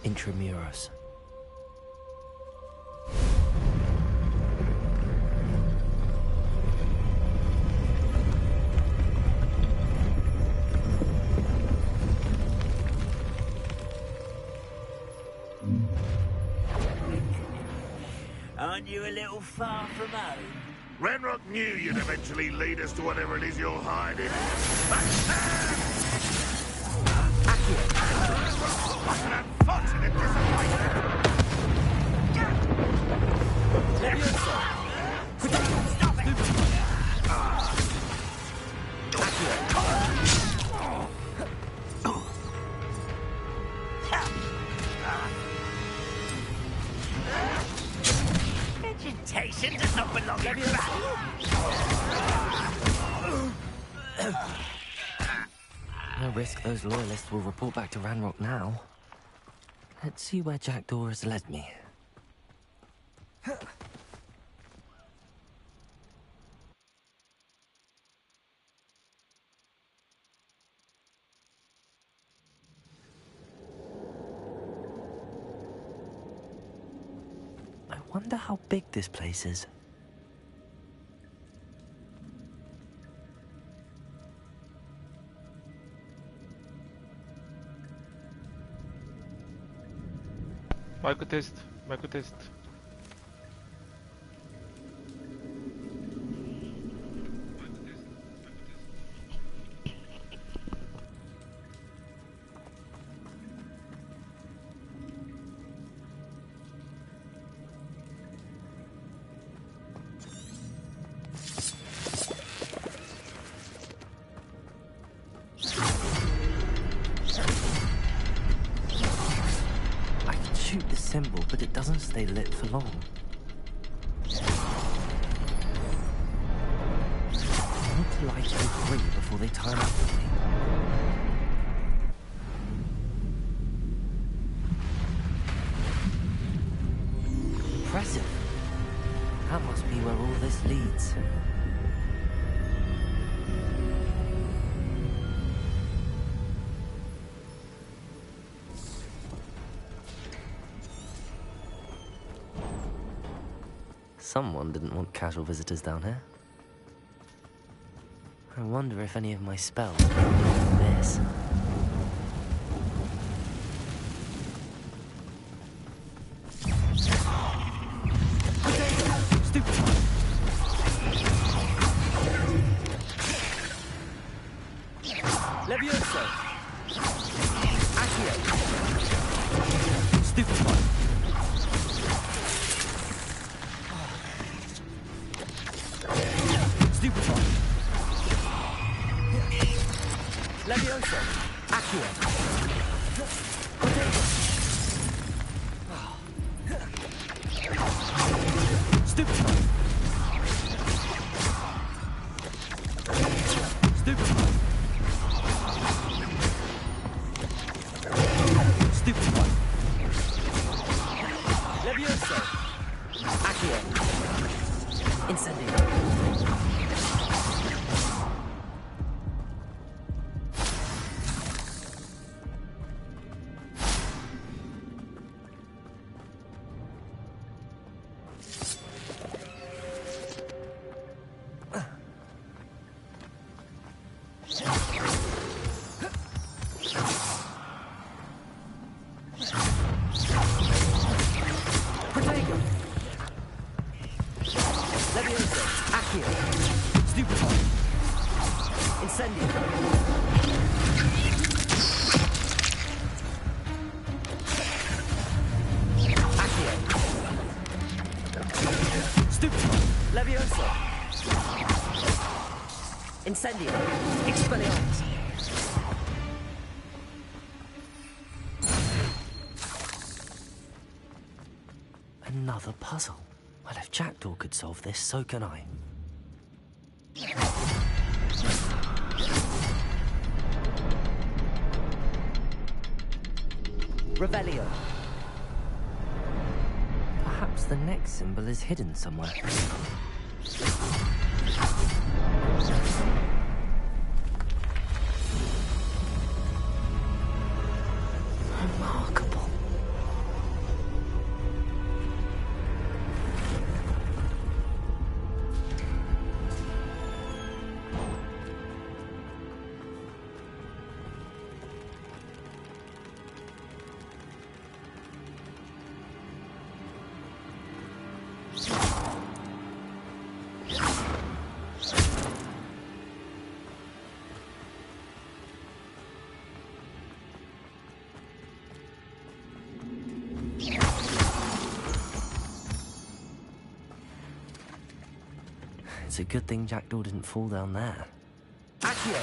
Intramuros. Aren't you a little far from home? Ranrock knew you'd eventually lead us to whatever it is you're hiding. What an unfortunate disappointment! Stop it! Vegetation does not belong in battle. No risk those loyalists will report back to Ranrock now. Let's see where Jackdaw has led me. I wonder how big this place is. Microtest, microtest. Symbol, but it doesn't stay lit for long. I need to light all three before they time out with me. Impressive. That must be where all this leads. Someone didn't want casual visitors down here. I wonder if any of my spells will do this. Stupid. Levioso. Accio. Stupid one. Levioso. Accio. Stupid. Stupid. Stupid one. Levioso. Accio. Incendio. Incendio. Expelliarmus. Another puzzle. Well, if Jackdaw could solve this, so can I. Revelio. Perhaps the next symbol is hidden somewhere. Remarkable. It's a good thing Jackdaw didn't fall down there. Accio!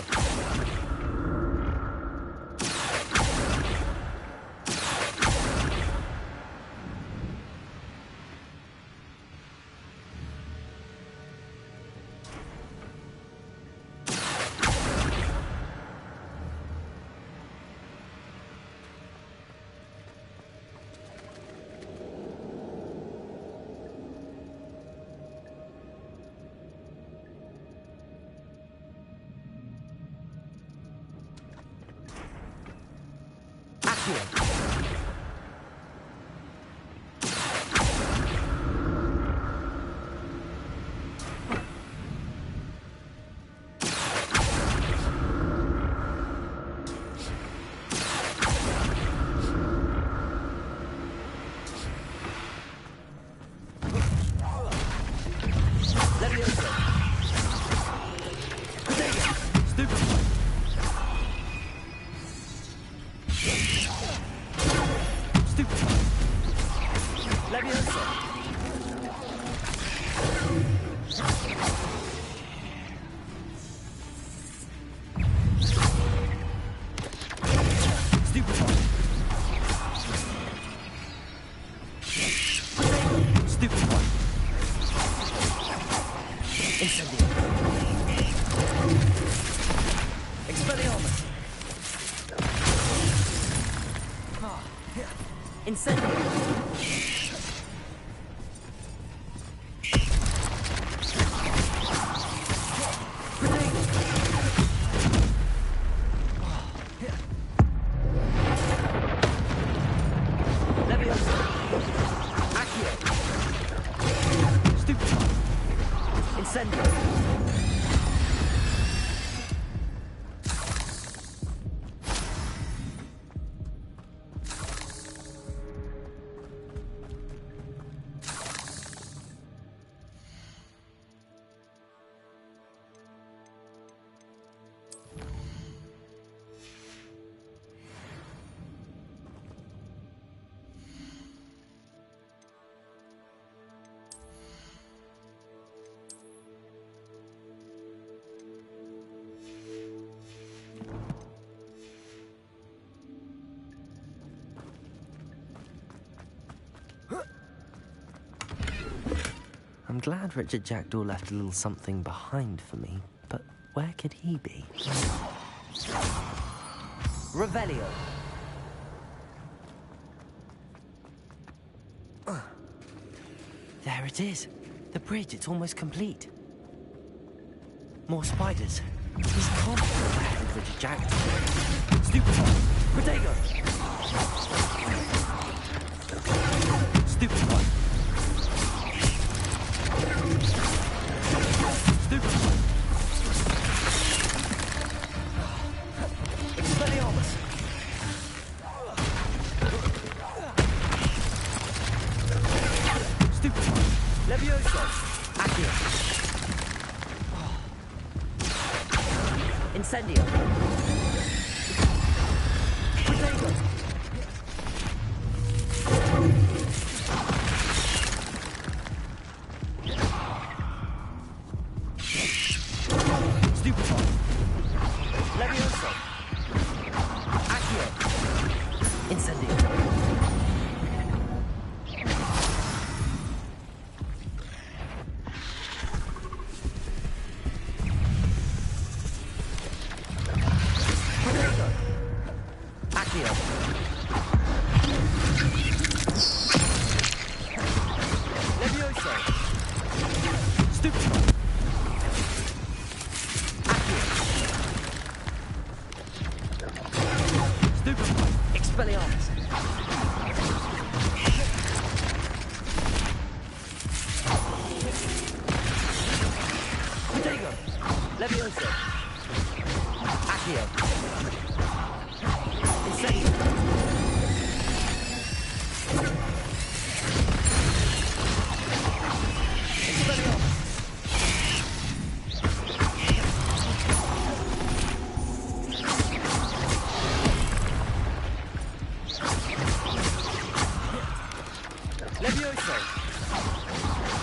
I'm glad Richard Jackdaw left a little something behind for me, but where could he be? Revelio. There it is. The bridge, it's almost complete. More spiders. He's confident ahead of Richard Jackdaw. Stupefy. Protego. Stupefy. Expelliarmus. Stupefy. Levioso. Accio. Incendio. Protego. Stupefy. Levioso. Accio. Incendio. Protego. Accio. Levioso. Stupefy. Stupefy. Expelliarmus. Protego. Levioso. Accio. Incendio. Expelliarmus. Levioso.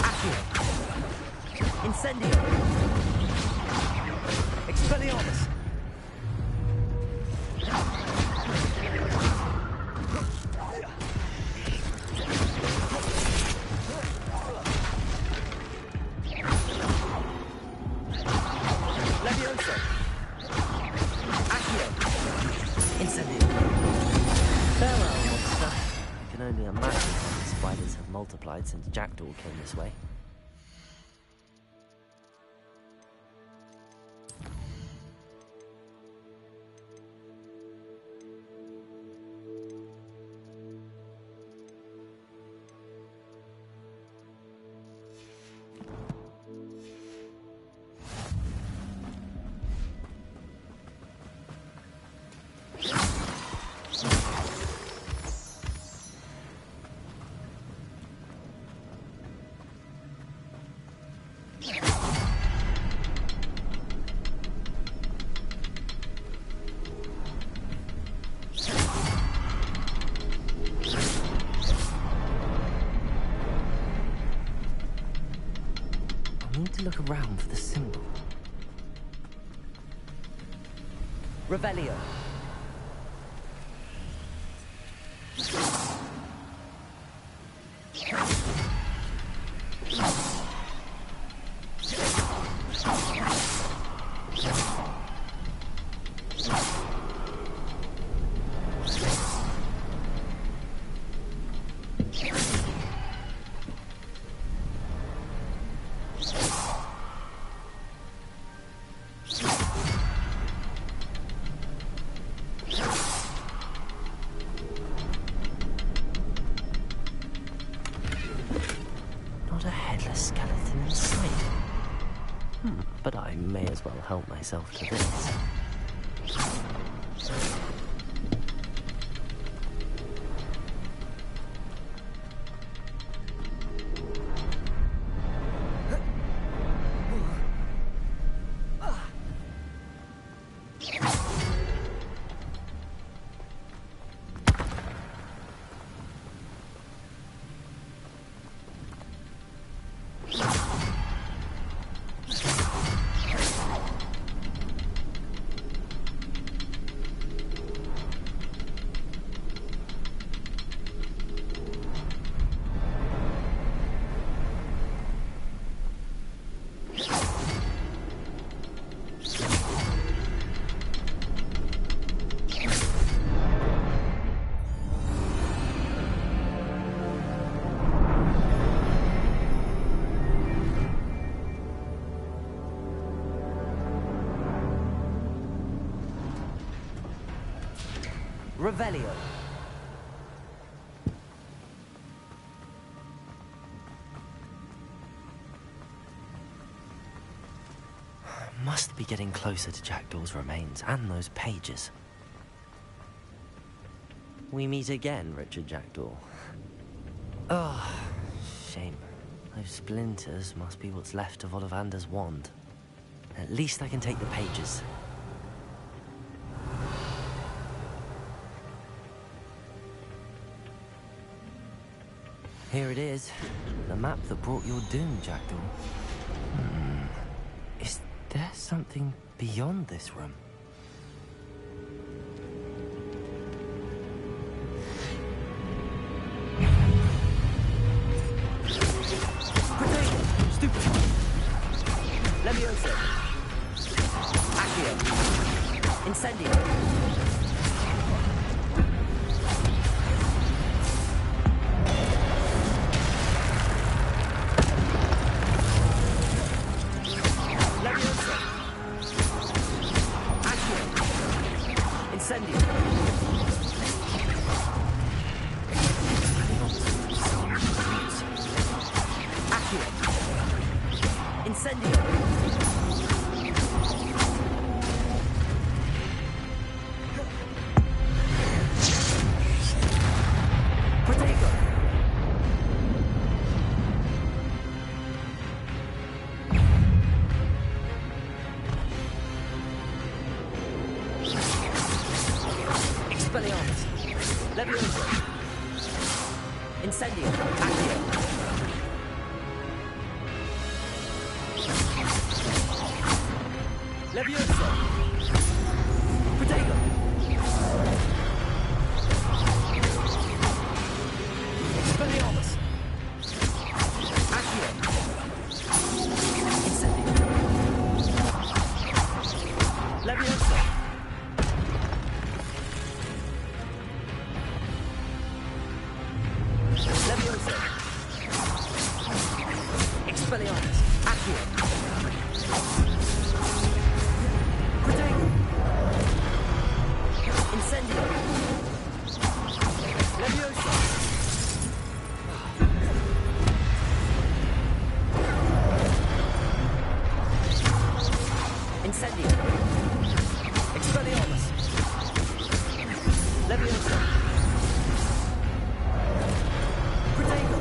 Accio. Incendio! Expelliarmus! Leviosa! Accio! Incendio! Farewell, monster. I can only imagine how the spiders have multiplied since Jackdaw came this way. I need to look around for the symbol. Revelio. Skeleton inside. But I may as well help myself to this. Revelio. Must be getting closer to Jackdaw's remains and those pages. We meet again, Richard Jackdaw. Oh, shame. Those splinters must be what's left of Ollivander's wand. At least I can take the pages. Here it is, the map that brought your doom, Jackdaw. Is there something beyond this room? Stupid! Leviosa! Accio! Incendio! Incendio! Accio! Levioso! Protego! Expelliarmus! Accio! Incendio! Levioso! Levioso! Expelliarmus! Accio! Protego! Incendio! Levioso! Incendio! Expelliarmus! Levioso! Protego!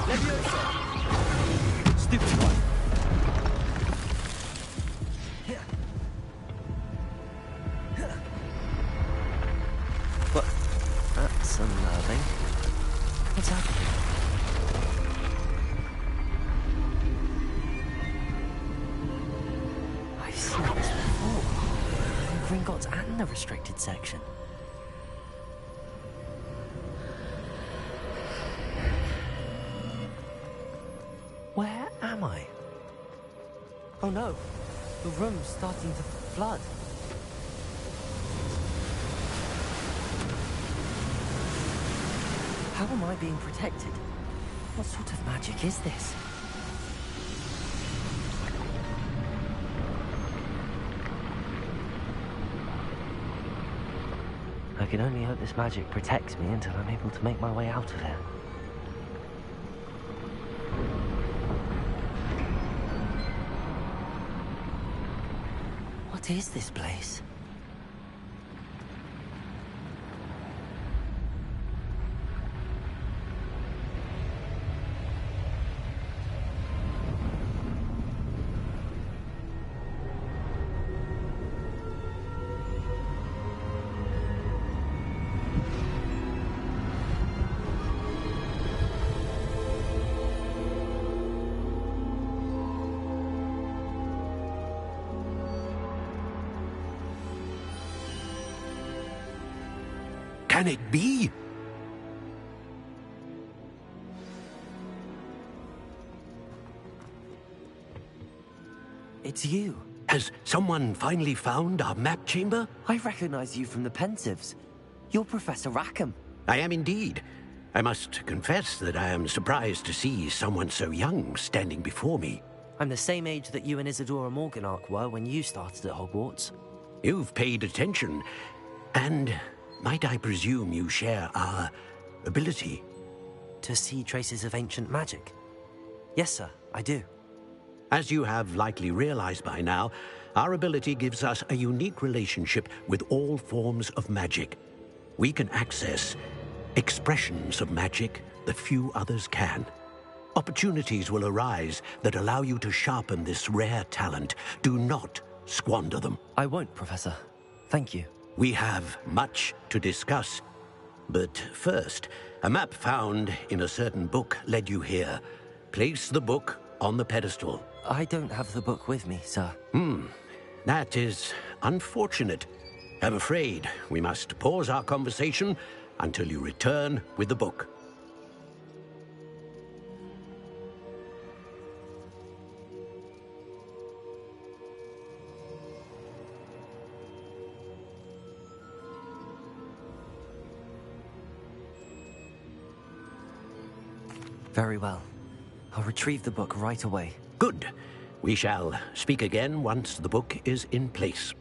Levioso! Stupid one! What? That's unnerving. What's happening? I've seen this before. In Gringotts and the restricted section. Where am I? Oh no, the room's starting to flood. How am I being protected? What sort of magic is this? I can only hope this magic protects me until I'm able to make my way out of here. What is this place? Can it be? It's you. Has someone finally found our map chamber? I recognize you from the Pensives. You're Professor Rackham. I am indeed. I must confess that I am surprised to see someone so young standing before me. I'm the same age that you and Isadora Morganach were when you started at Hogwarts. You've paid attention, and might I presume you share our ability? To see traces of ancient magic? Yes, sir, I do. As you have likely realized by now, our ability gives us a unique relationship with all forms of magic. We can access expressions of magic that few others can. Opportunities will arise that allow you to sharpen this rare talent. Do not squander them. I won't, Professor. Thank you. We have much to discuss. But first, a map found in a certain book led you here. Place the book on the pedestal. I don't have the book with me, sir. That is unfortunate. I'm afraid we must pause our conversation until you return with the book. Very well. I'll retrieve the book right away. Good. We shall speak again once the book is in place.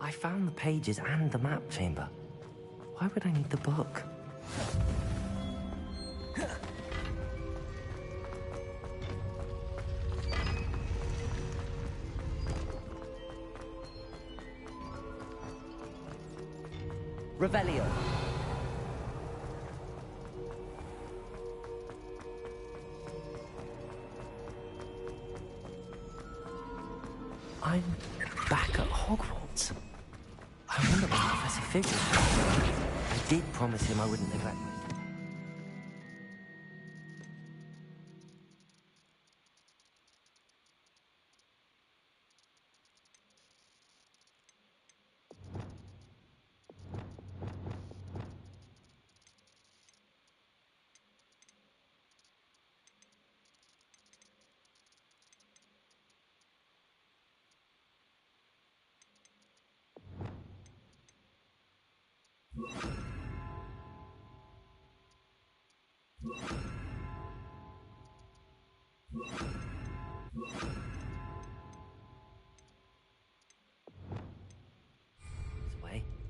I found the pages and the map chamber. Why would I need the book? Revelio. I'm back at Hogwarts. I wonder what Professor Fig is doing. I did promise him I wouldn't neglect my...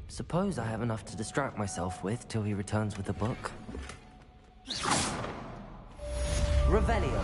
Suppose I have enough to distract myself with till he returns with the book. Revelio.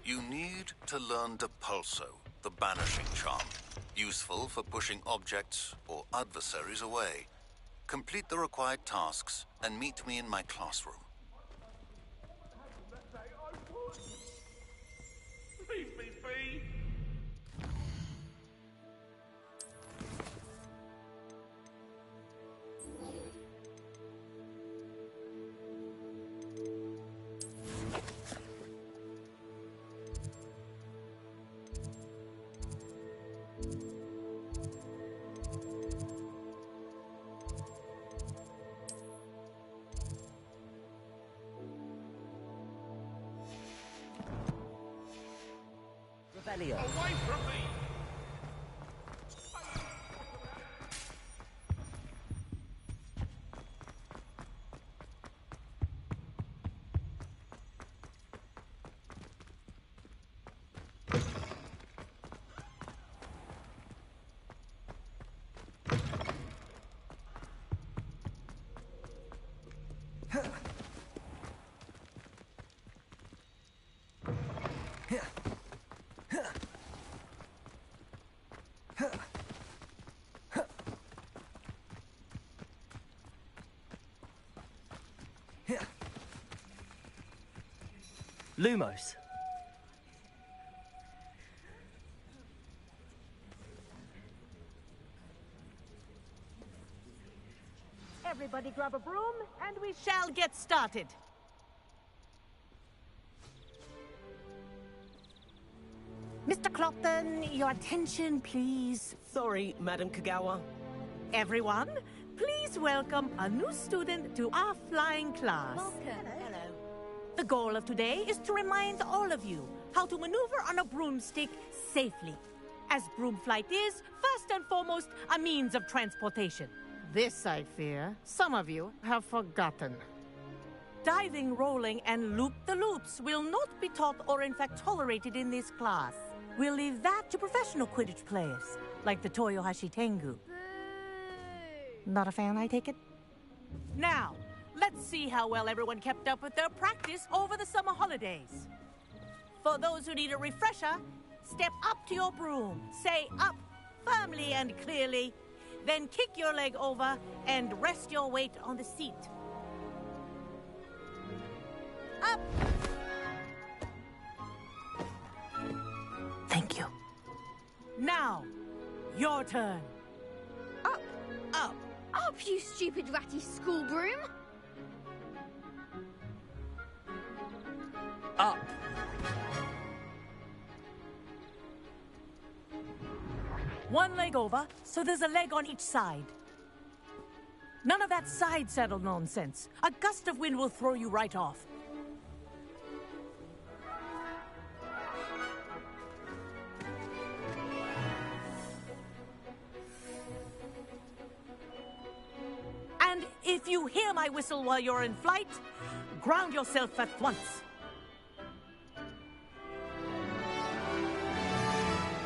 You need to learn Depulso, the banishing charm. Useful for pushing objects or adversaries away. Complete the required tasks and meet me in my classroom. Leave me be. Revelio. Away from me! Lumos. Everybody grab a broom, and we shall get started. Mr. Clopton, your attention, please. Sorry, Madam Kagawa. Everyone, please welcome a new student to our flying class. Hello. The goal of today is to remind all of you how to maneuver on a broomstick safely, as broom flight is, first and foremost, a means of transportation. This, I fear, some of you have forgotten. Diving, rolling, and loop-the-loops will not be taught or in fact tolerated in this class. We'll leave that to professional Quidditch players, like the Toyohashi Tengu. Not a fan, I take it? Now, let's see how well everyone kept up with their practice over the summer holidays. For those who need a refresher, step up to your broom, say up firmly and clearly, then kick your leg over and rest your weight on the seat. Up! Thank you. Now, your turn. Up. Up. Up, you stupid ratty school broom. Up. One leg over, so there's a leg on each side. None of that side saddle nonsense. A gust of wind will throw you right off. And if you hear my whistle while you're in flight, ground yourself at once.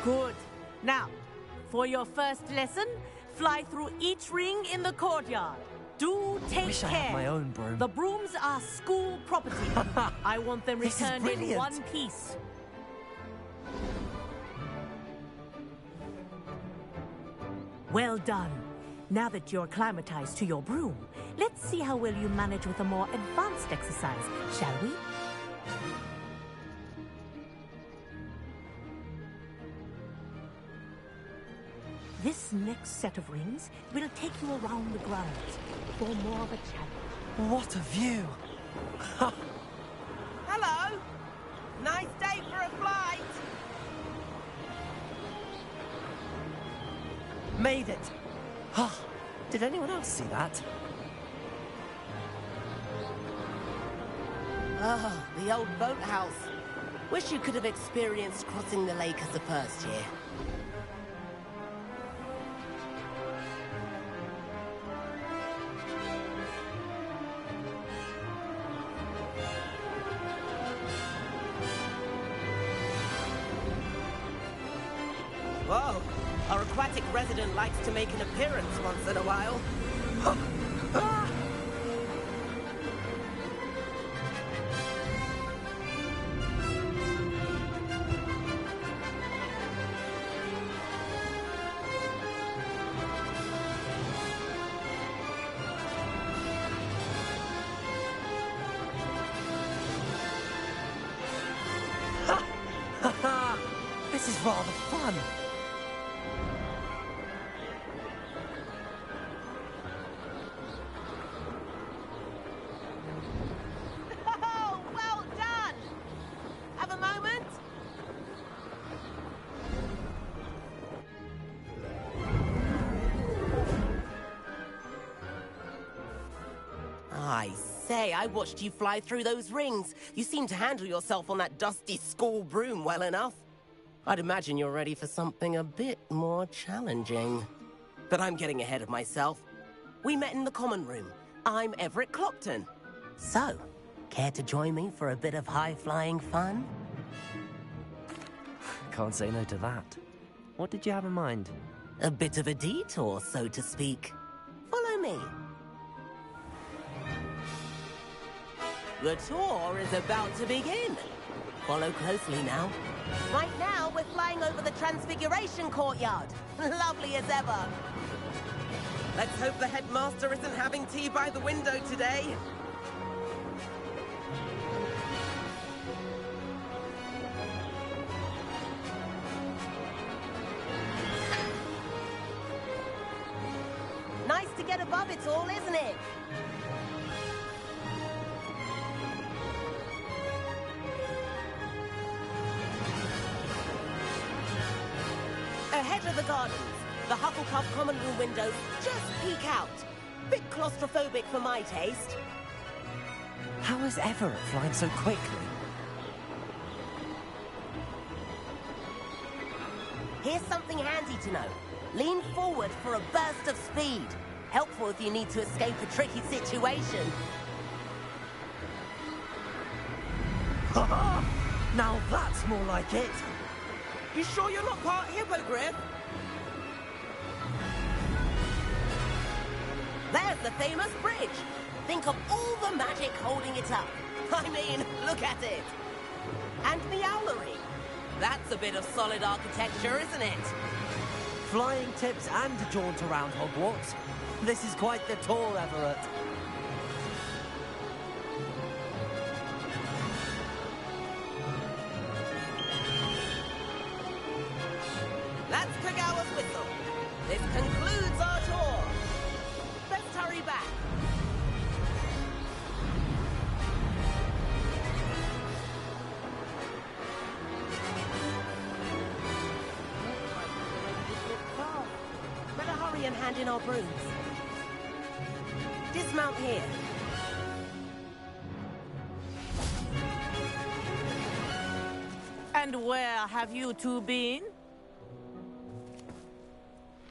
Good. Now, for your first lesson, fly through each ring in the courtyard. Do take Wish I care. had my own broom. The brooms are school property. I want them This is returned in brilliant. one piece. Well done. Now that you're acclimatized to your broom, let's see how well you manage with a more advanced exercise, shall we? This next set of rings will take you around the grounds for more of a challenge. What a view! Hello. Nice day for a flight. Made it! Did anyone else see that? Oh, the old boathouse. Wish you could have experienced crossing the lake as a first year. Whoa, our aquatic resident likes to make an appearance once in a while. This is rather fun! Oh, well done! Have a moment? I say, I watched you fly through those rings. You seem to handle yourself on that dusty school broom well enough. I'd imagine you're ready for something a bit more challenging. But I'm getting ahead of myself. We met in the common room. I'm Everett Clopton. So, care to join me for a bit of high-flying fun? Can't say no to that. What did you have in mind? A bit of a detour, so to speak. Follow me. The tour is about to begin. Follow closely now. Right now, we're flying over the Transfiguration Courtyard. Lovely as ever. Let's hope the headmaster isn't having tea by the window today. Nice to get above it all, isn't it? Ahead of the gardens, the Hufflepuff common room windows just peek out. Bit claustrophobic for my taste. How is Everett flying so quickly? Here's something handy to know. Lean forward for a burst of speed. Helpful if you need to escape a tricky situation. Now that's more like it. You sure you're not part hippogriff? There's the famous bridge. Think of all the magic holding it up. I mean, look at it. And the owlery. That's a bit of solid architecture, isn't it? Flying tips and a jaunt around Hogwarts. This is quite the tour, Everett. That's Kagawa's whistle. This concludes our tour. Let's hurry back. Better hurry and hand in our brooms. Dismount here. And where have you two been?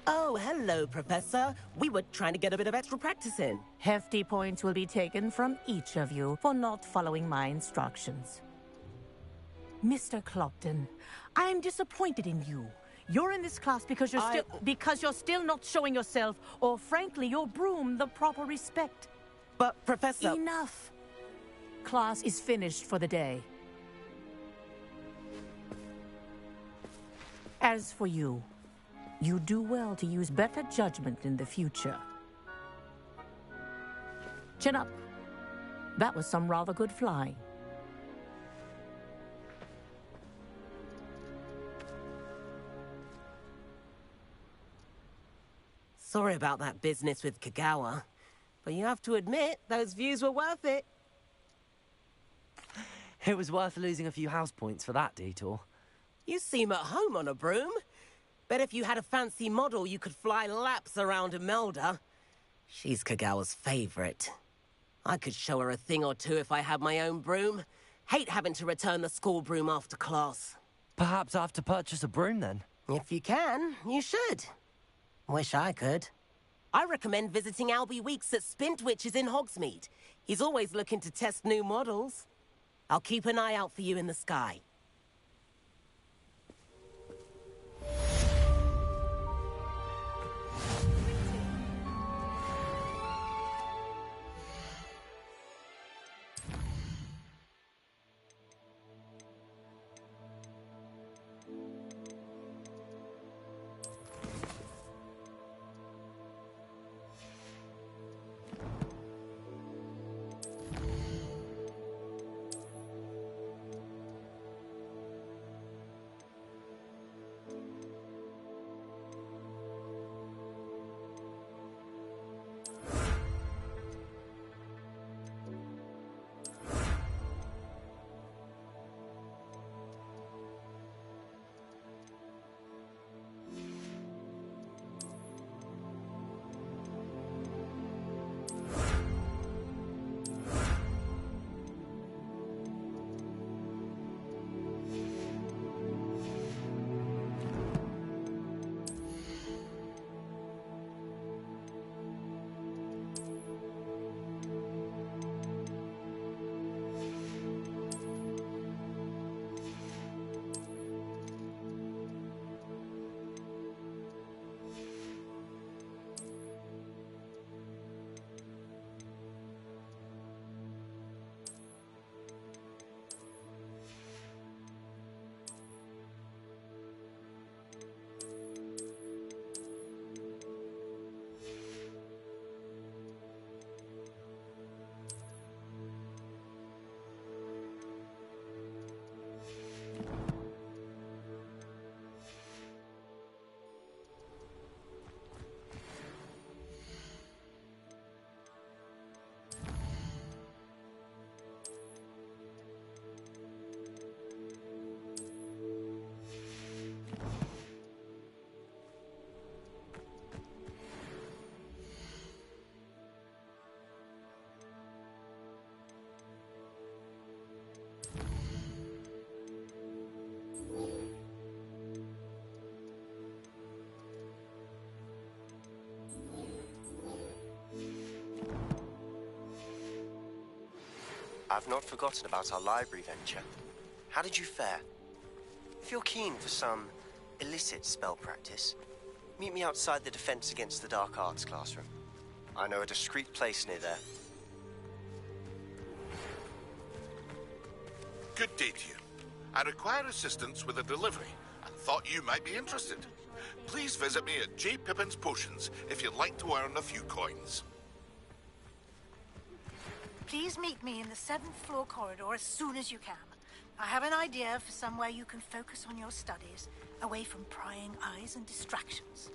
Oh, hello, Professor. We were trying to get a bit of extra practice in. Hefty points will be taken from each of you for not following my instructions. Mr. Clopton, I'm disappointed in you. You're in this class because you're still not showing yourself, or frankly, your broom, the proper respect. But, Professor... Enough. Class is finished for the day. As for you, you do well to use better judgment in the future. Chin up. That was some rather good flying. Sorry about that business with Kagawa, but you have to admit, those views were worth it. It was worth losing a few house points for that detour. You seem at home on a broom. Bet if you had a fancy model, you could fly laps around Imelda. She's Kagawa's favorite. I could show her a thing or two if I had my own broom. Hate having to return the school broom after class. Perhaps I have to purchase a broom then. If you can, you should. Wish I could. I recommend visiting Albie Weeks at Spintwitches in Hogsmeade. He's always looking to test new models. I'll keep an eye out for you in the sky. I've not forgotten about our library venture. How did you fare? If you're keen for some illicit spell practice, meet me outside the Defense Against the Dark Arts classroom. I know a discreet place near there. Good day to you. I require assistance with a delivery and thought you might be interested. Please visit me at J. Pippin's Potions if you'd like to earn a few coins. Please meet me in the 7th floor corridor as soon as you can. I have an idea for somewhere you can focus on your studies, away from prying eyes and distractions.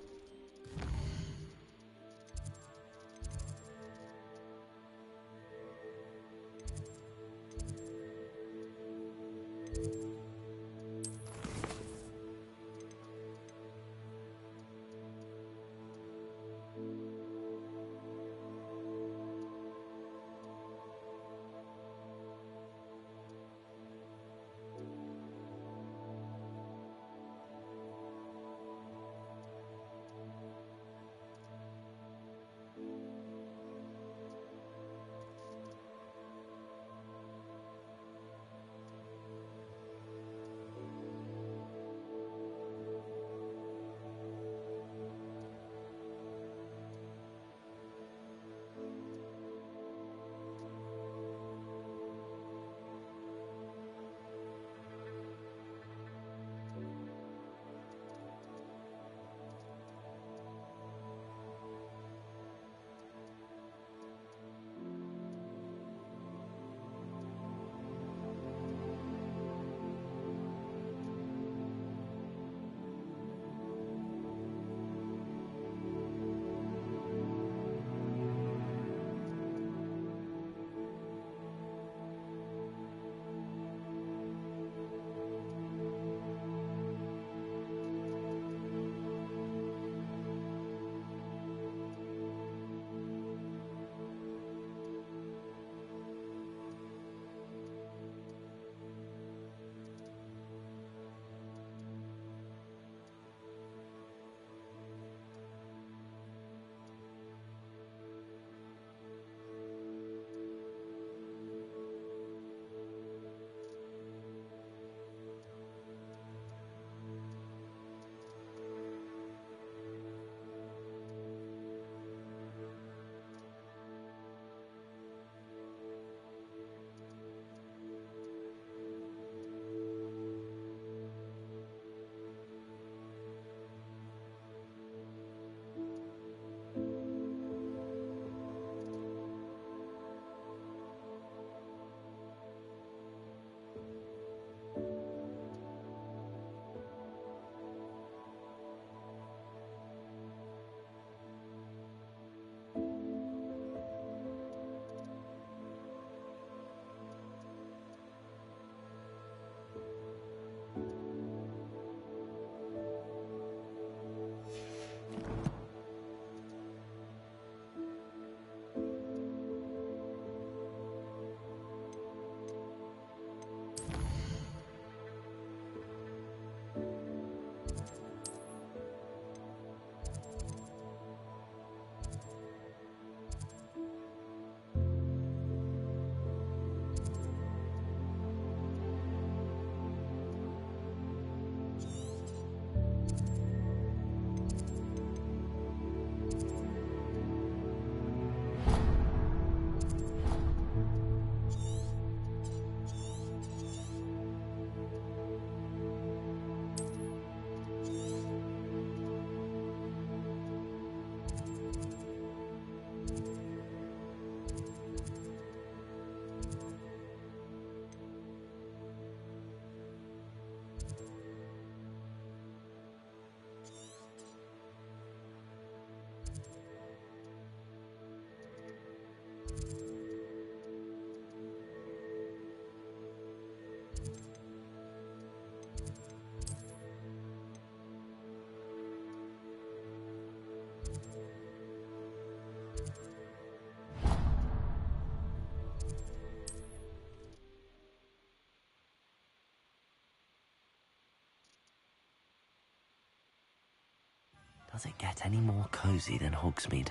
Does it get any more cozy than Hogsmeade?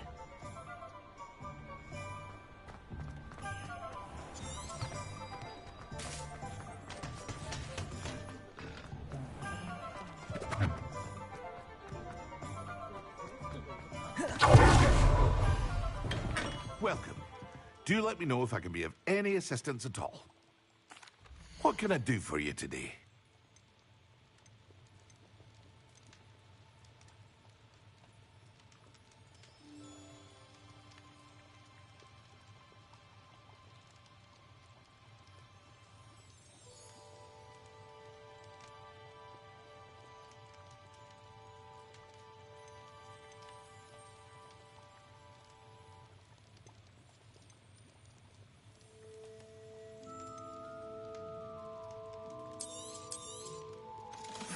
Do let me know if I can be of any assistance at all. What can I do for you today?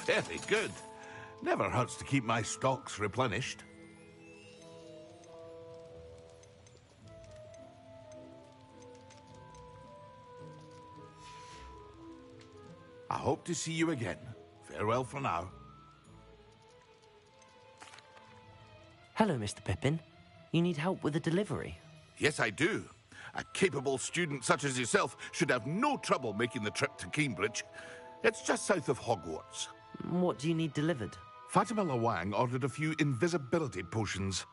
Very good. Never hurts to keep my stocks replenished. I hope to see you again. Farewell for now. Hello, Mr. Pippin. You need help with a delivery? Yes, I do. A capable student such as yourself should have no trouble making the trip to Cambridge. It's just south of Hogwarts. What do you need delivered? Fatima Lawang ordered a few invisibility potions.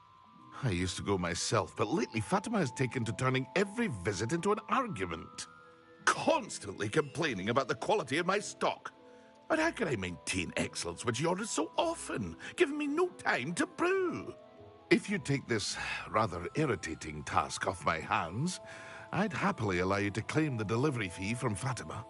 I used to go myself, but lately Fatima has taken to turning every visit into an argument. Constantly complaining about the quality of my stock. But how can I maintain excellence when she orders so often, giving me no time to brew? If you take this rather irritating task off my hands, I'd happily allow you to claim the delivery fee from Fatima.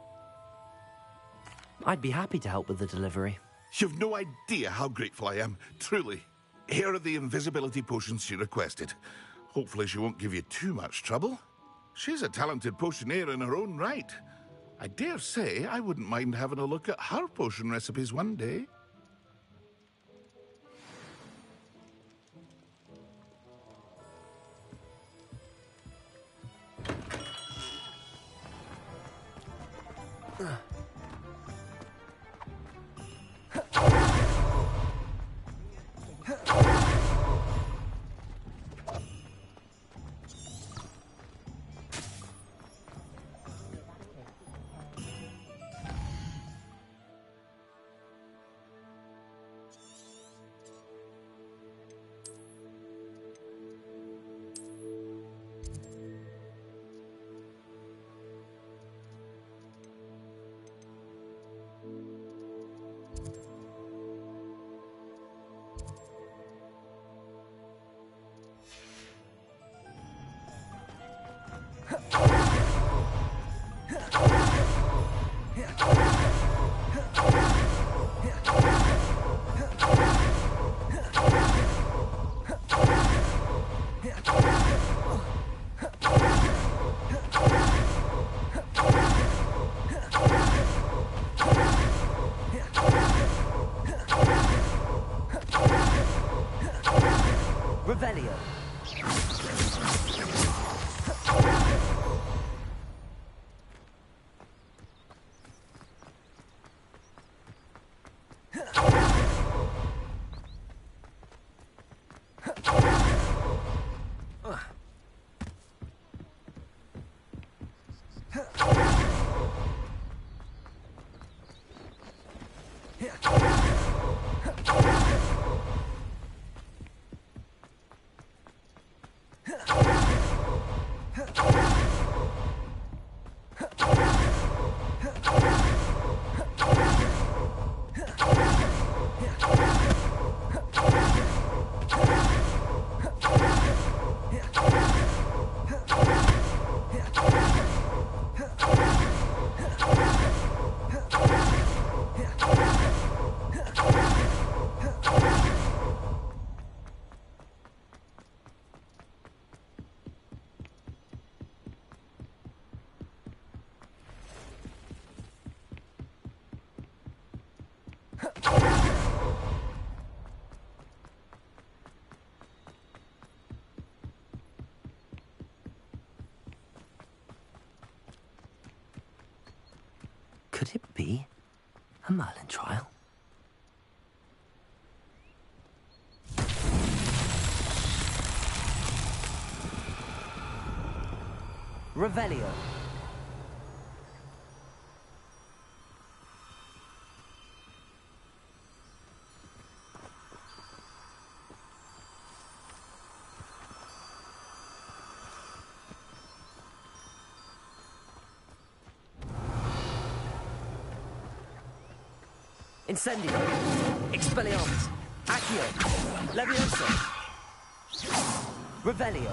I'd be happy to help with the delivery. You've no idea how grateful I am, truly. Here are the invisibility potions she requested. Hopefully she won't give you too much trouble. She's a talented potioneer in her own right. I dare say I wouldn't mind having a look at her potion recipes one day. Revelio. Could it be a Merlin trial? Revelio. Incendio. Expelliarmus. Accio. Levioso. Revelio.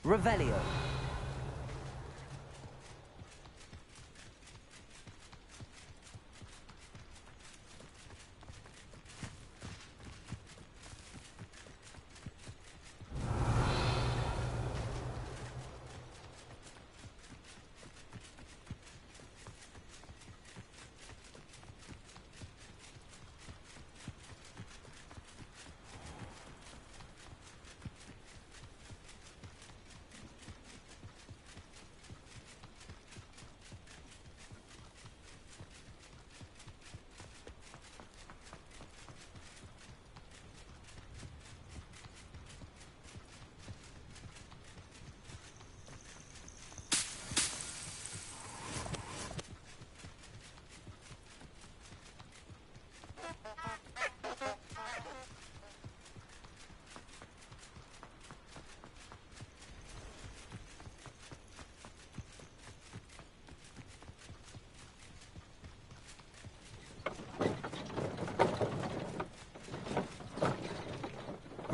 Revelio.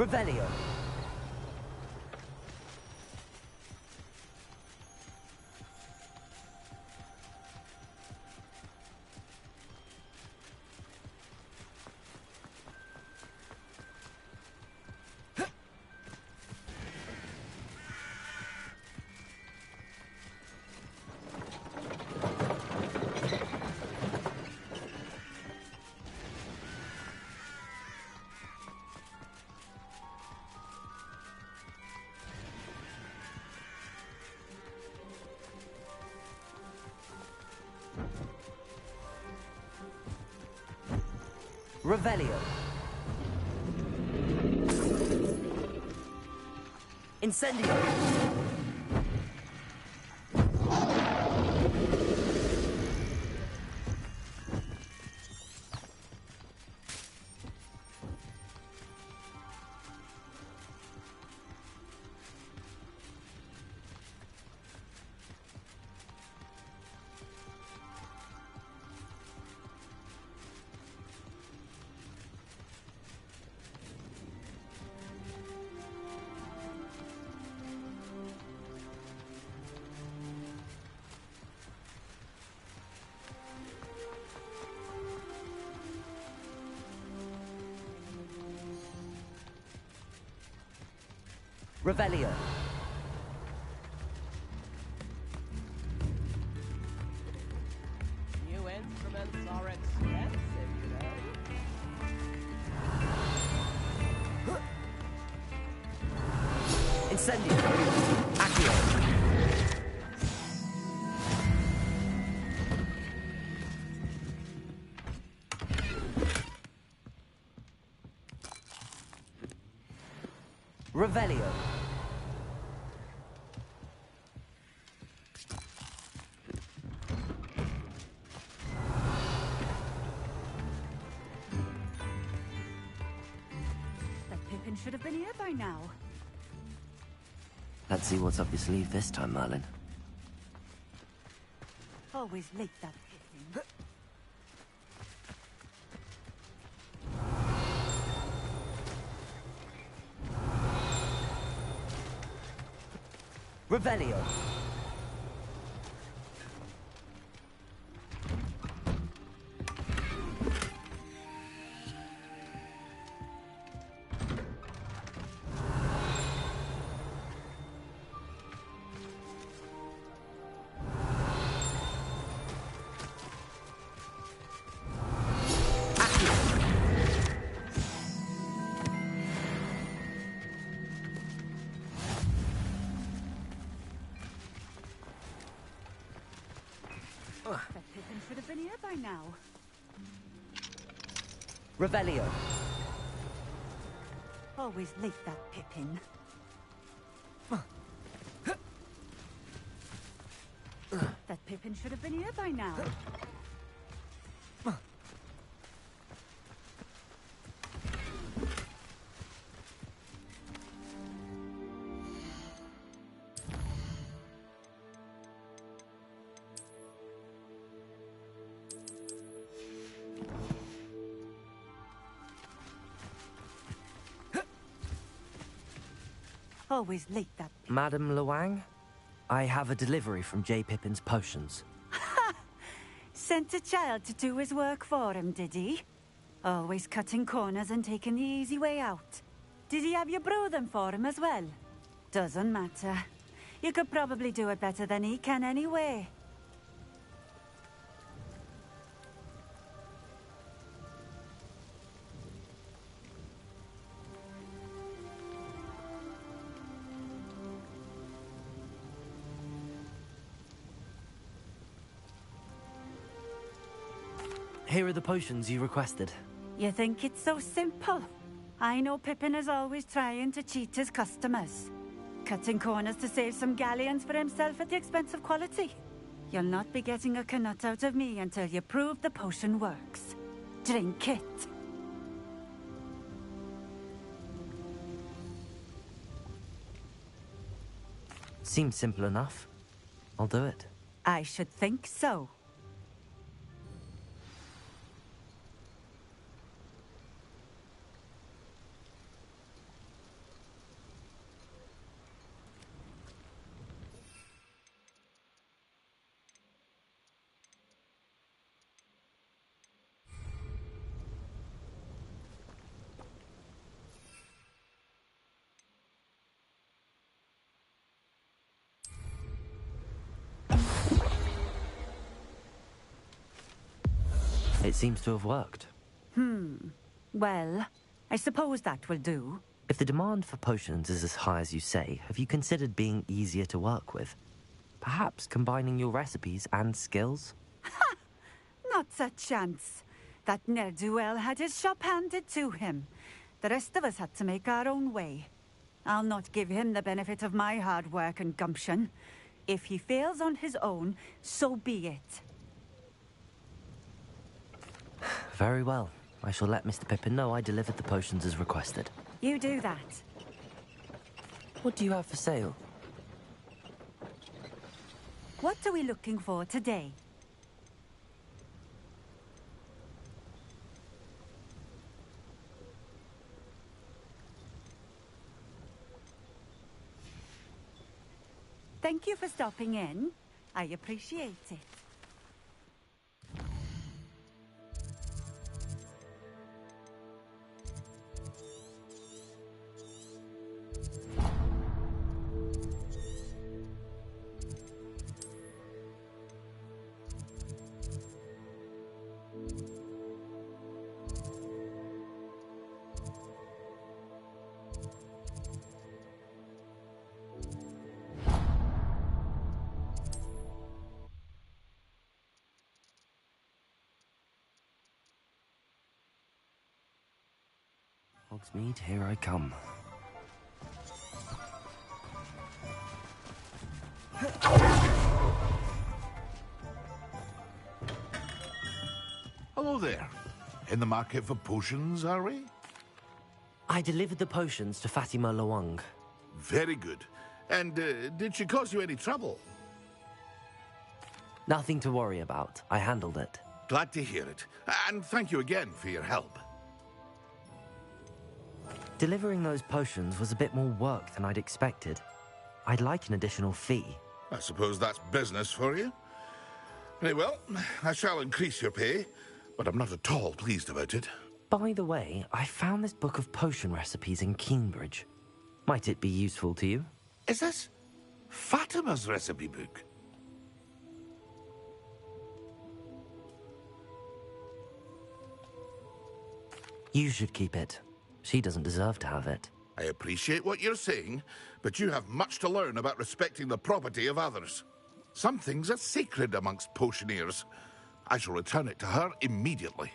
Revelio. Revelio. Incendio. Revelio. New instruments are expensive, you know. Incendio. Accio. Revelio. That Pippin should have been here by now. Let's see what's up your sleeve this time, Merlin. Always late, that Pippin. Revelio. That Pippin should have been here by now. Revelio. Always late, that Pippin. That Pippin should have been here by now. Always late, that Pippin. Madam Luang, I have a delivery from J. Pippin's potions. Sent a child to do his work for him, did he? Always cutting corners and taking the easy way out. Did he have you brew them for him as well? Doesn't matter. You could probably do it better than he can anyway. Here are the potions you requested. You think it's so simple? I know Pippin is always trying to cheat his customers. Cutting corners to save some galleons for himself at the expense of quality. You'll not be getting a canut out of me until you prove the potion works. Drink it. Seems simple enough. I'll do it. I should think so. It seems to have worked. Well, I suppose that will do. If the demand for potions is as high as you say, have you considered being easier to work with? Perhaps combining your recipes and skills? Not a chance. That ne'er-do-well had his shop handed to him. The rest of us had to make our own way. I'll not give him the benefit of my hard work and gumption. If he fails on his own, so be it. Very well. I shall let Mr. Pippin know I delivered the potions as requested. You do that. What do you have for sale? What are we looking for today? Thank you for stopping in. I appreciate it. Hogsmeade, here I come. Hello there. In the market for potions, are we? I delivered the potions to Fatima Luang. Very good. And did she cause you any trouble? Nothing to worry about. I handled it. Glad to hear it. And thank you again for your help. Delivering those potions was a bit more work than I'd expected. I'd like an additional fee. I suppose that's business for you. Very well, I shall increase your pay, but I'm not at all pleased about it. By the way, I found this book of potion recipes in Cambridge. Might it be useful to you? Is this Fatima's recipe book? You should keep it. She doesn't deserve to have it. I appreciate what you're saying, but you have much to learn about respecting the property of others. Some things are sacred amongst potioneers. I shall return it to her immediately.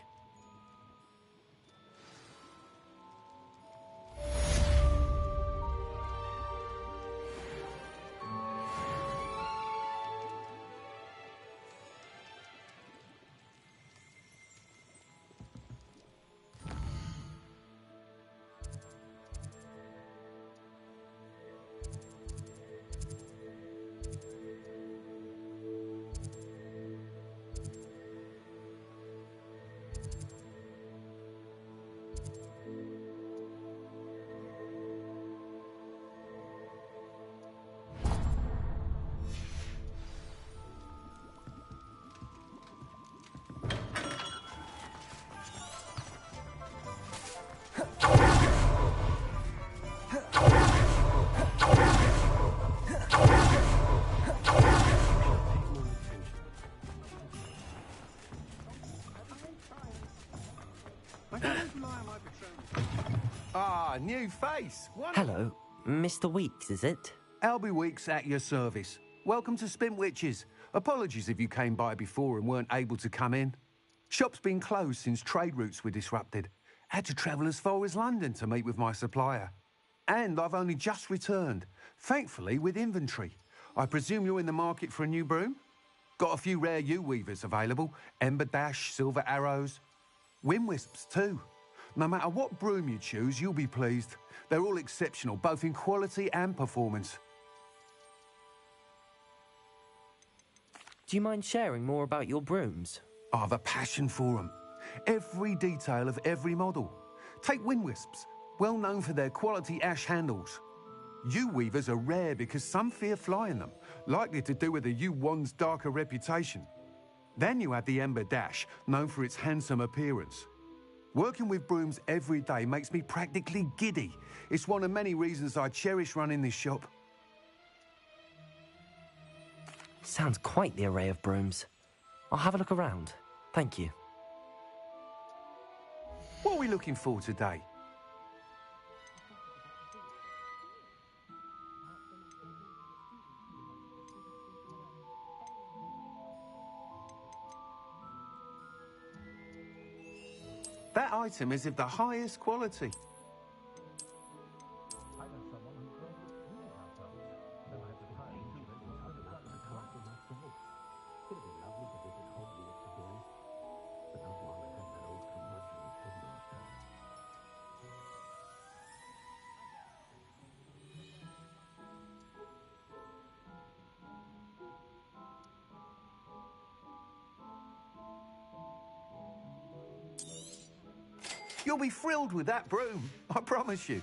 Ah, new face. Hello, Mr. Weeks, is it? Albie Weeks at your service. Welcome to Spintwitches. Apologies if you came by before and weren't able to come in. Shop's been closed since trade routes were disrupted. Had to travel as far as London to meet with my supplier. And I've only just returned, thankfully with inventory. I presume you're in the market for a new broom? Got a few rare U-weavers available. Ember Dash, Silver Arrows. Wind Wisps too. No matter what broom you choose, you'll be pleased. They're all exceptional, both in quality and performance. Do you mind sharing more about your brooms? I've a passion for them. Every detail of every model. Take Wind Wisps, well known for their quality ash handles. U-weavers are rare because some fear flying them, likely to do with the U-wand's darker reputation. Then you have the Ember Dash, known for its handsome appearance. Working with brooms every day makes me practically giddy. It's one of many reasons I cherish running this shop. Sounds quite the array of brooms. I'll have a look around. Thank you. What are we looking for today? That item is of the highest quality. You'll be thrilled with that broom, I promise you.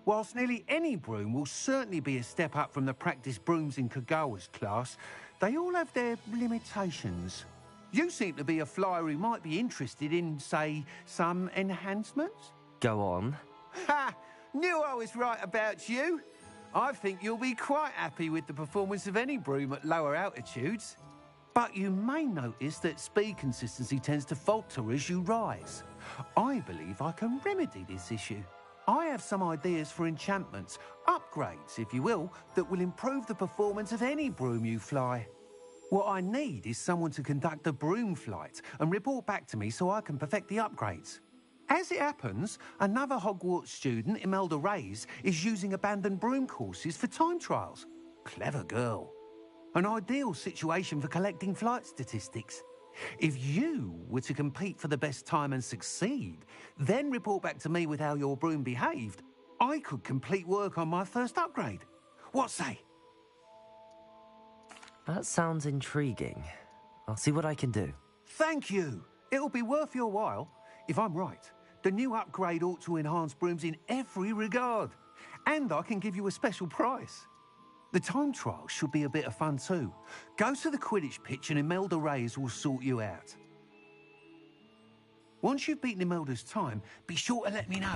Whilst nearly any broom will certainly be a step up from the practice brooms in Kagawa's class, they all have their limitations. You seem to be a flyer who might be interested in, say, some enhancements? Go on. Ha! Knew I was right about you. I think you'll be quite happy with the performance of any broom at lower altitudes. But you may notice that speed consistency tends to falter as you rise. I believe I can remedy this issue. I have some ideas for enchantments, upgrades, if you will, that will improve the performance of any broom you fly. What I need is someone to conduct a broom flight and report back to me so I can perfect the upgrades. As it happens, another Hogwarts student, Imelda Reyes, is using abandoned broom courses for time trials. Clever girl. An ideal situation for collecting flight statistics. If you were to compete for the best time and succeed, then report back to me with how your broom behaved, I could complete work on my first upgrade. What say? That sounds intriguing. I'll see what I can do. Thank you. It'll be worth your while. If I'm right, the new upgrade ought to enhance brooms in every regard. And I can give you a special price. The time trial should be a bit of fun too. Go to the Quidditch pitch and Imelda Reyes will sort you out. Once you've beaten Imelda's time, be sure to let me know.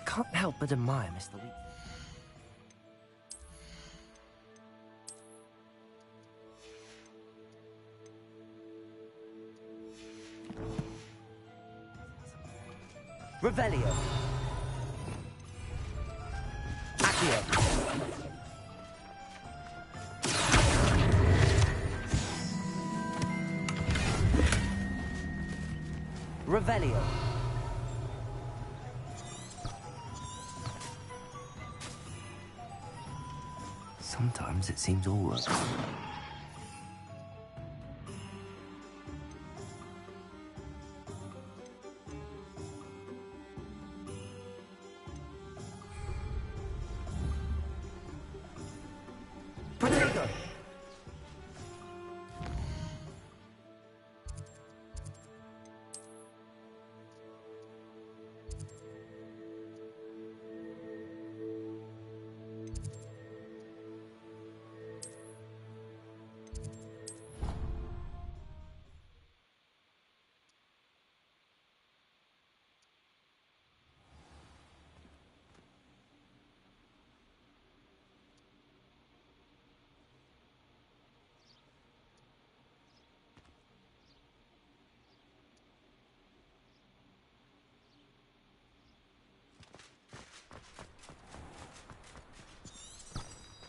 Can't help but admire Mr. Weasley. Revelio. Accio. Revelio. Sometimes it seems all works. Potato!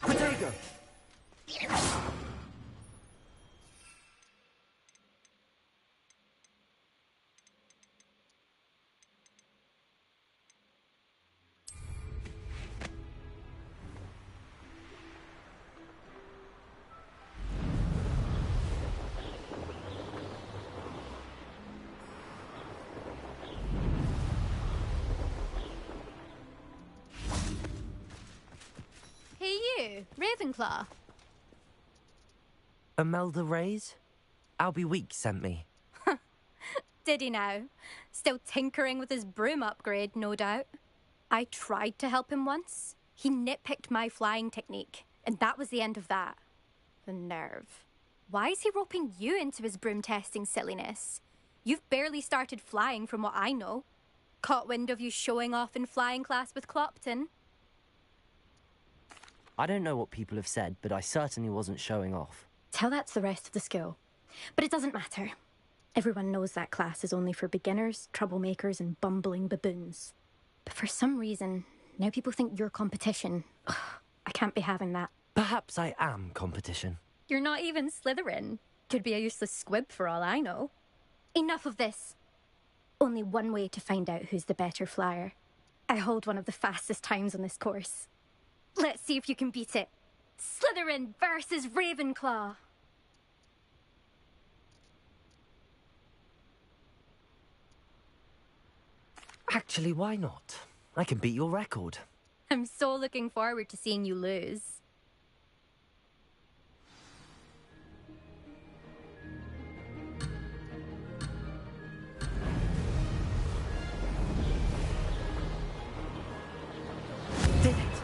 Potato! Hey you, Ravenclaw. Imelda Reyes? Albie Weeks sent me. Did he now? Still tinkering with his broom upgrade, no doubt. I tried to help him once. He nitpicked my flying technique, and that was the end of that. The nerve. Why is he roping you into his broom testing silliness? You've barely started flying from what I know. Caught wind of you showing off in flying class with Clopton. I don't know what people have said, but I certainly wasn't showing off. Tell that to the rest of the school. But it doesn't matter. Everyone knows that class is only for beginners, troublemakers, and bumbling baboons. But for some reason, now people think you're competition. Ugh, I can't be having that. Perhaps I am competition. You're not even Slytherin. Could be a useless squib for all I know. Enough of this. Only one way to find out who's the better flyer. I hold one of the fastest times on this course. Let's see if you can beat it. Slytherin versus Ravenclaw. Actually, why not? I can beat your record. I'm so looking forward to seeing you lose. Did it!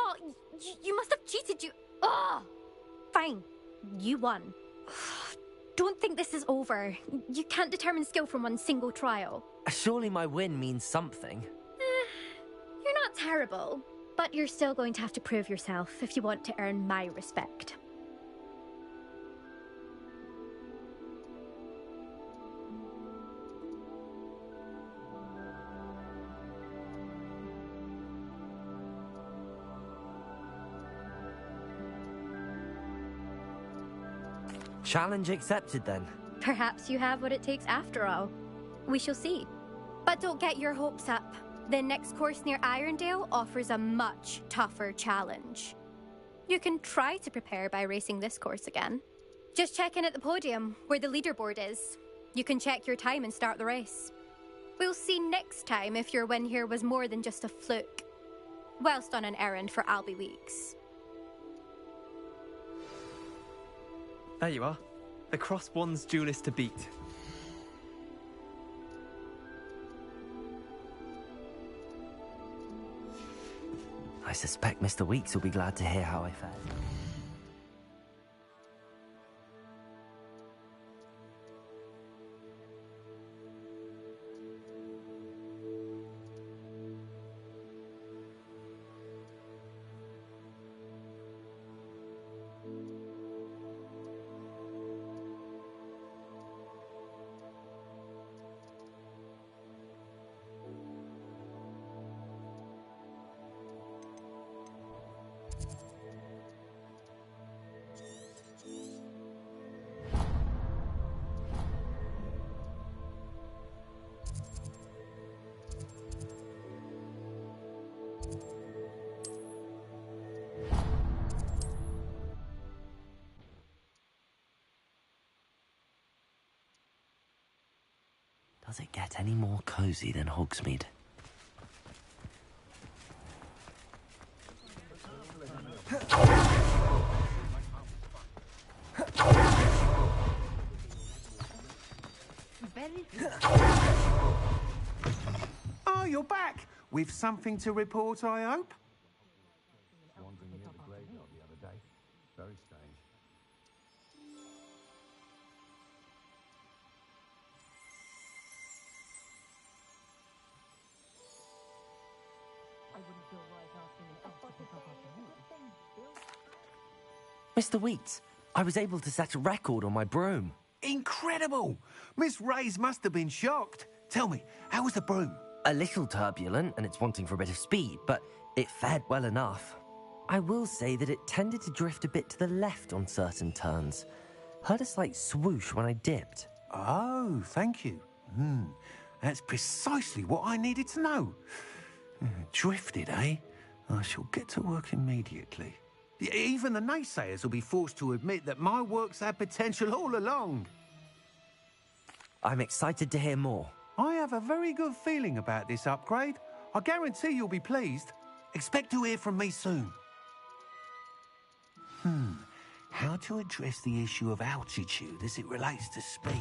Oh, you must have cheated, you... Oh! Fine. You won. Don't think this is over. You can't determine skill from one single trial. Surely my win means something. You're not terrible, but you're still going to have to prove yourself if you want to earn my respect. Challenge accepted, then. Perhaps you have what it takes after all. We shall see. But don't get your hopes up. The next course near Irondale offers a much tougher challenge. You can try to prepare by racing this course again. Just check in at the podium, where the leaderboard is. You can check your time and start the race. We'll see next time if your win here was more than just a fluke. Whilst on an errand for Albie Weeks. There you are. The Cross One's duelist to beat. I suspect Mr. Weeks will be glad to hear how I fared. Does it get any more cozy than Hogsmeade? Oh, you're back! With something to report, I hope? Wandering near the graveyard the other day. Very strange. Mr. Weeks, I was able to set a record on my broom. Incredible! Miss Reyes must have been shocked. Tell me, how was the broom? A little turbulent, and it's wanting for a bit of speed, but it fared well enough. I will say that it tended to drift a bit to the left on certain turns. Heard a slight swoosh when I dipped. Oh, thank you. That's precisely what I needed to know. Drifted, eh? I shall get to work immediately. Even the naysayers will be forced to admit that my work's had potential all along. I'm excited to hear more. I have a very good feeling about this upgrade. I guarantee you'll be pleased. Expect to hear from me soon. How to address the issue of altitude as it relates to speed?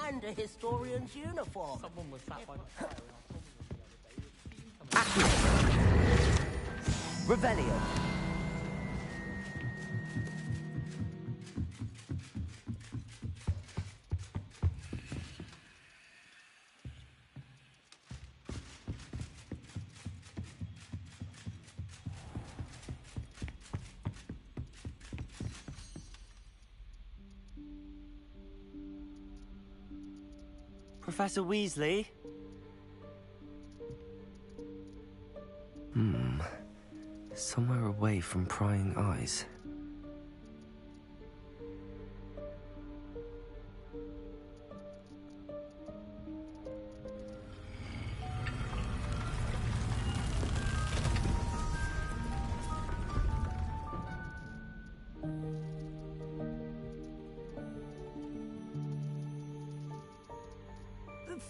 and a historian's uniform. Someone was sat by the fire. Revelio. Professor Weasley? Somewhere away from prying eyes.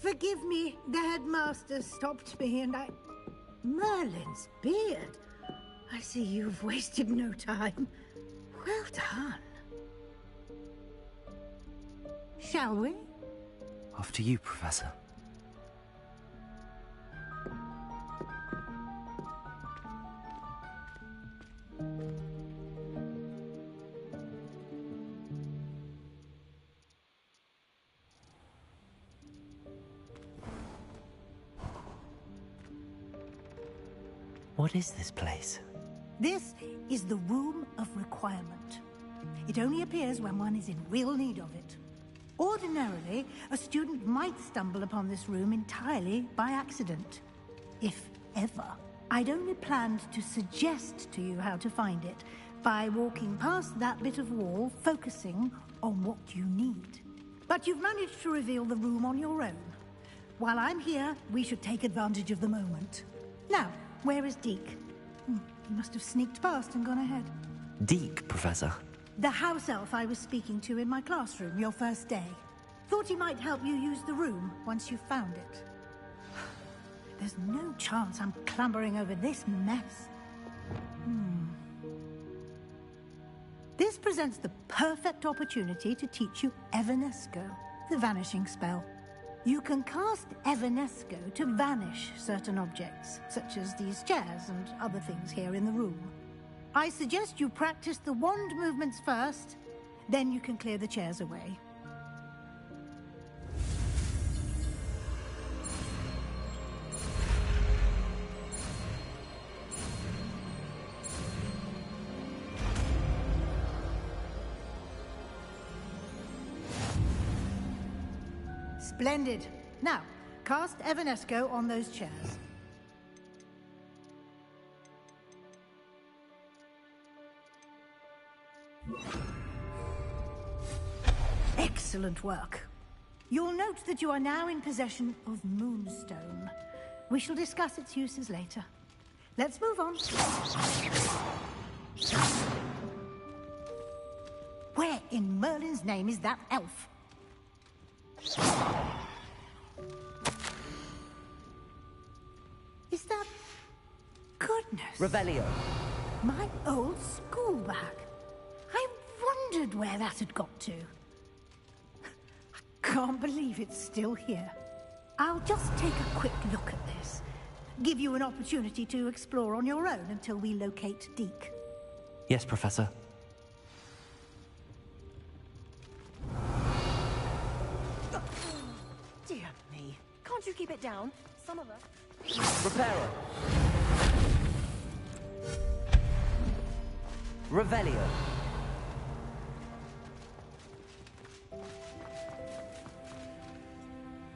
Forgive me, the headmaster stopped me and I... Merlin's beard. I see you've wasted no time. Well done. Shall we? Off to you, Professor. What is this place? This is the Room of Requirement. It only appears when one is in real need of it. Ordinarily, a student might stumble upon this room entirely by accident. If ever. I'd only planned to suggest to you how to find it by walking past that bit of wall, focusing on what you need. But you've managed to reveal the room on your own. While I'm here, we should take advantage of the moment. Now, where is Deke? He must have sneaked past and gone ahead. Deke, Professor. The house elf I was speaking to in my classroom your first day. Thought he might help you use the room once you found it. There's no chance I'm clambering over this mess. This presents the perfect opportunity to teach you Evanesco, the vanishing spell. You can cast Evanesco to vanish certain objects, such as these chairs and other things here in the room. I suggest you practice the wand movements first, then you can clear the chairs away. Splendid. Now, cast Evanesco on those chairs. Excellent work. You'll note that you are now in possession of Moonstone. We shall discuss its uses later. Let's move on. Where in Merlin's name is that elf? Is that... Goodness. Revelio. My old school bag. I wondered where that had got to. I can't believe it's still here. I'll just take a quick look at this. Give you an opportunity to explore on your own until we locate Deke. Yes, Professor. Dear me. Can't you keep it down? Some of us... Reparo. Revelio.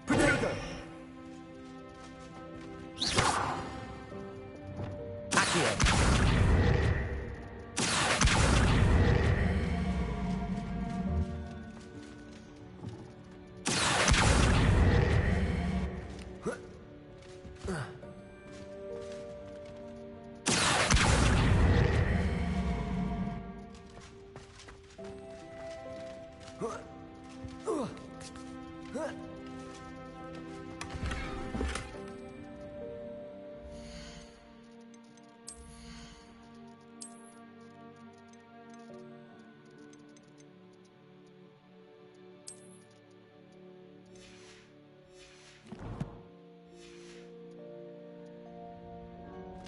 Protego. Accio.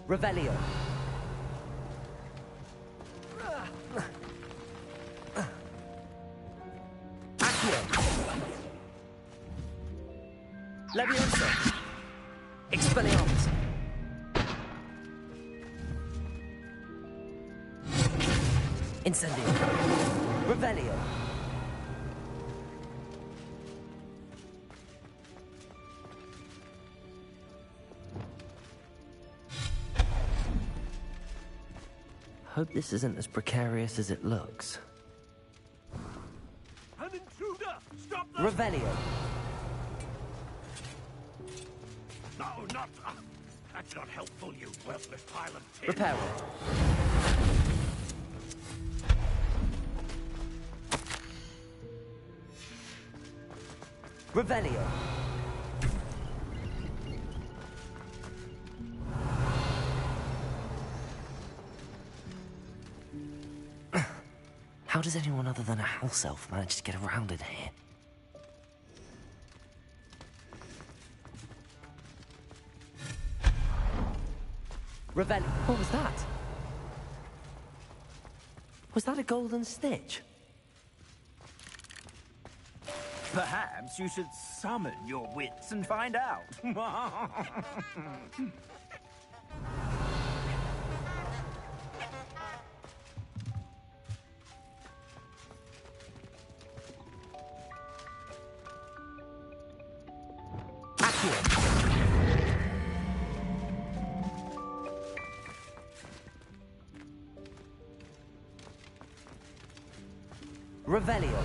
Revelio. Levioso! Expelliarmus! Incendio! Revelio! Hope this isn't as precarious as it looks. An intruder! Stop them! Revelio! No, not... that's not helpful, you worthless pile of tin. Repair it. Revelio. How does anyone other than a house elf manage to get around in here? Revelio. What was that? Was that a golden stitch? Perhaps you should summon your wits and find out. Revelio.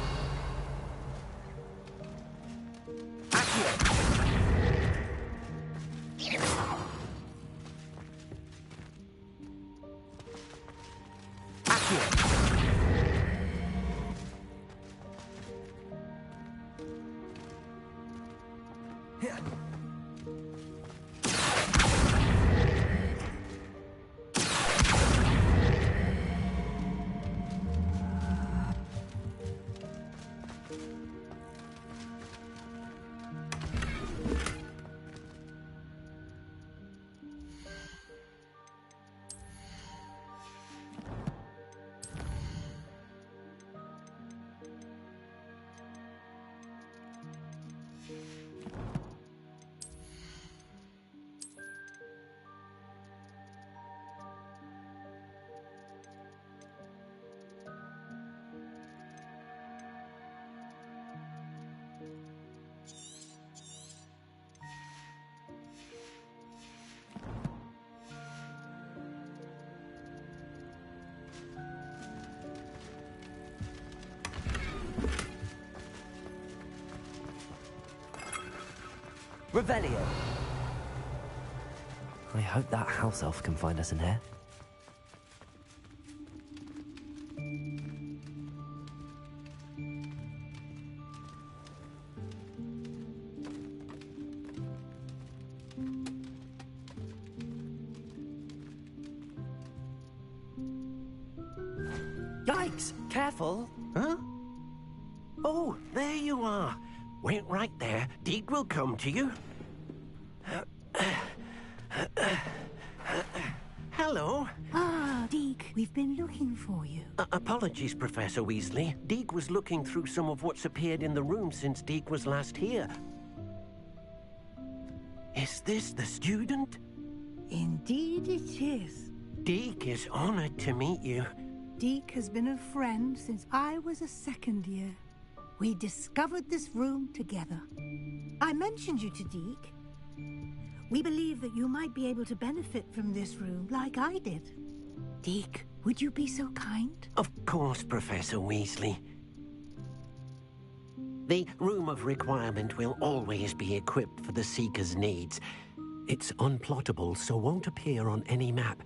Revelio. I hope that house elf can find us in here. Yikes! Careful! Huh? Oh, there you are. Wait right there. Deek will come to you. Hello. Ah, Deek, we've been looking for you. Apologies, Professor Weasley. Deek was looking through some of what's appeared in the room since Deek was last here. Is this the student? Indeed it is. Deek is honored to meet you. Deek has been a friend since I was a second year. We discovered this room together. I mentioned you to Deek. We believe that you might be able to benefit from this room like I did. Deek, would you be so kind? Of course, Professor Weasley. The Room of Requirement will always be equipped for the Seeker's needs. It's unplottable, so won't appear on any map.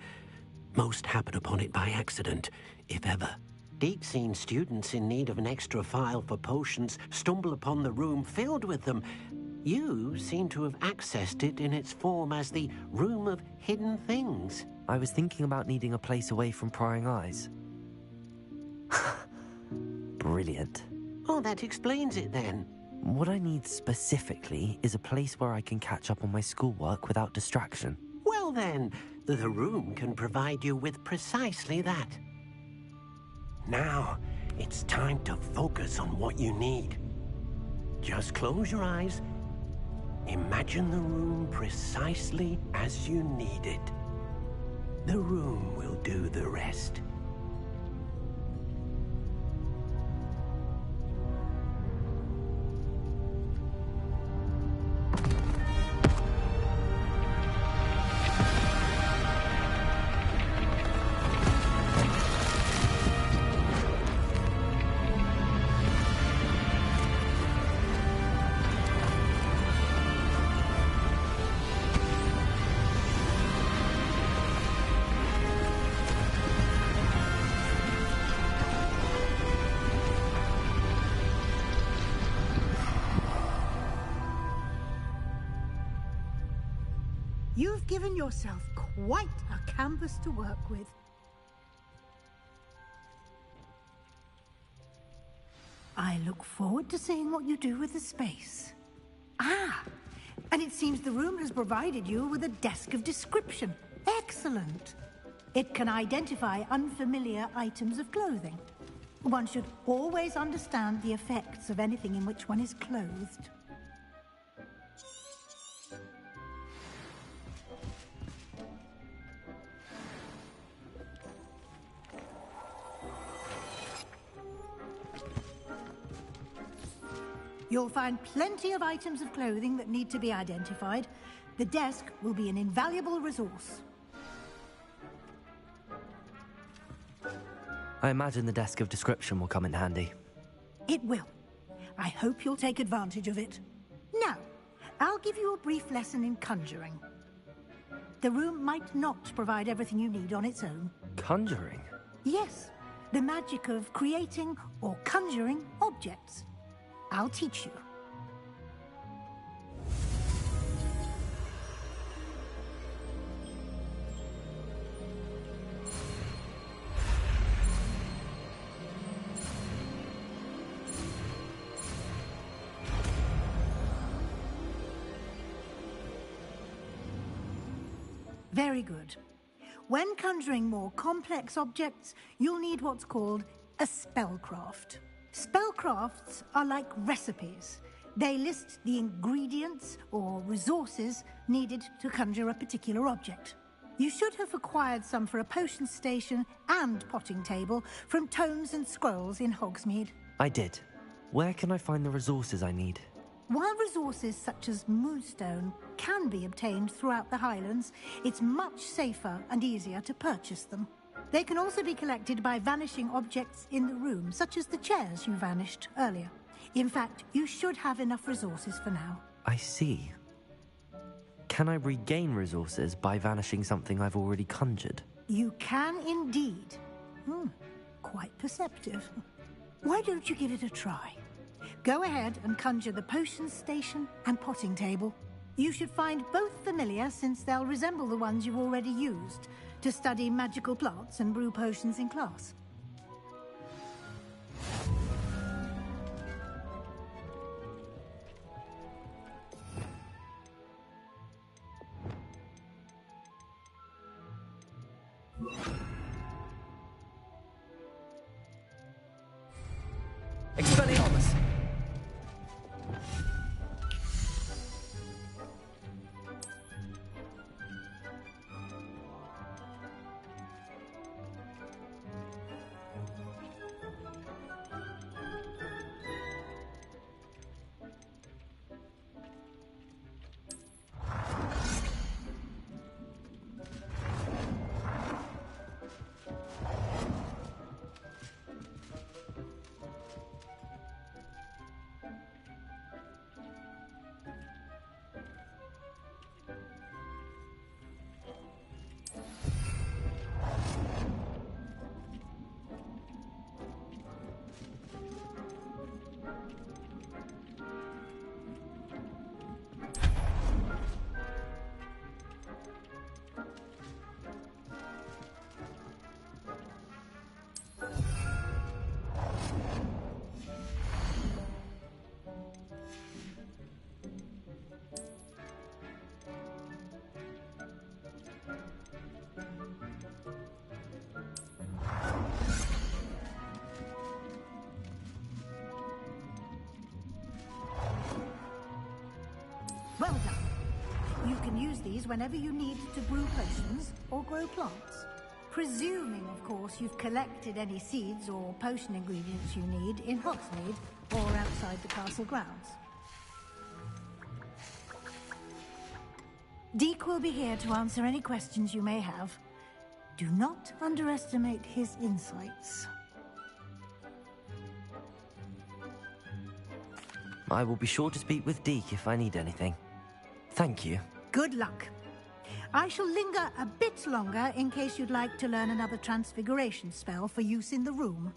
Most happen upon it by accident, if ever. Deek's seen students in need of an extra file for potions stumble upon the room filled with them. You seem to have accessed it in its form as the Room of Hidden Things. I was thinking about needing a place away from prying eyes. Brilliant. Oh, that explains it then. What I need specifically is a place where I can catch up on my schoolwork without distraction. Well then, The room can provide you with precisely that. Now, it's time to focus on what you need. Just close your eyes. Imagine the room precisely as you need it. The room will do the rest. You've given yourself quite a canvas to work with. I look forward to seeing what you do with the space. Ah, and it seems the room has provided you with a desk of description. Excellent. It can identify unfamiliar items of clothing. One should always understand the effects of anything in which one is clothed. You'll find plenty of items of clothing that need to be identified. The desk will be an invaluable resource. I imagine the desk of description will come in handy. It will. I hope you'll take advantage of it. Now, I'll give you a brief lesson in conjuring. The room might not provide everything you need on its own. Conjuring? Yes, the magic of creating or conjuring objects. I'll teach you. Very good. When conjuring more complex objects, you'll need what's called a spellcraft. Spellcrafts are like recipes. They list the ingredients or resources needed to conjure a particular object. You should have acquired some for a potion station and potting table from Tomes and Scrolls in Hogsmeade. I did. Where can I find the resources I need? While resources such as moonstone can be obtained throughout the Highlands, it's much safer and easier to purchase them. They can also be collected by vanishing objects in the room, such as the chairs you vanished earlier. In fact, you should have enough resources for now. I see. Can I regain resources by vanishing something I've already conjured? You can indeed. Quite perceptive. Why don't you give it a try? Go ahead and conjure the potion station and potting table. You should find both familiar, since they'll resemble the ones you've already used to study magical plants and brew potions in class. Expelliarmus! these whenever you need to brew potions or grow plants. Presuming, of course, you've collected any seeds or potion ingredients you need in Hogsmeade or outside the castle grounds. Deke will be here to answer any questions you may have. Do not underestimate his insights. I will be sure to speak with Deke if I need anything. Thank you. Good luck. I shall linger a bit longer in case you'd like to learn another transfiguration spell for use in the room.